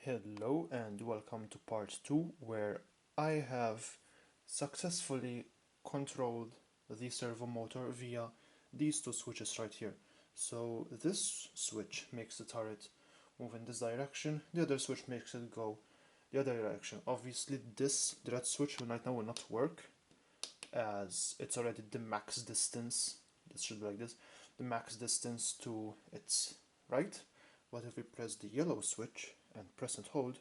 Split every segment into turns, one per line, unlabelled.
Hello and welcome to part 2, where I have successfully controlled the servo motor via these two switches right here. So this switch makes the turret move in this direction, the other switch makes it go the other direction. Obviously this red switch right now will not work, as it's already the max distance. This should be like this, the max distance to its right. But if we press the yellow switch and press and hold,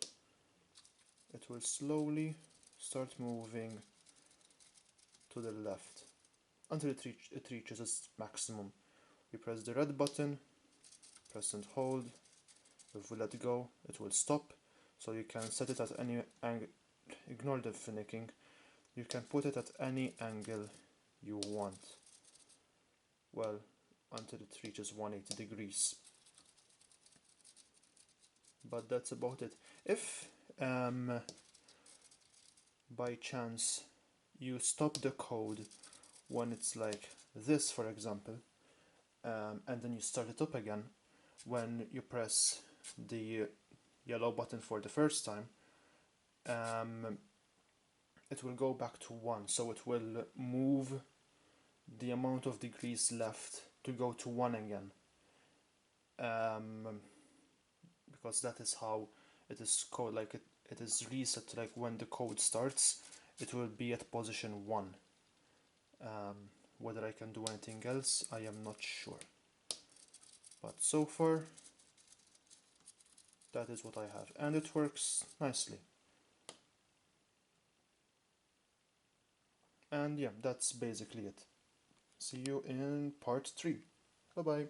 it will slowly start moving to the left until it reaches its maximum. We press the red button, press and hold. If we let go, it will stop. So you can set it at any angle. Ignore the finicking. You can put it at any angle you want. Well, until it reaches 180 degrees. But that's about it. If by chance you stop the code when it's like this, for example, and then you start it up again, when you press the yellow button for the first time, it will go back to 1, so it will move the amount of degrees left to go to 1 again, because that is how it is code. Like it is reset. Like when the code starts, it will be at position 1. Whether I can do anything else, I am not sure. But so far, that is what I have, and it works nicely. And yeah, that's basically it. See you in part 3. Bye bye.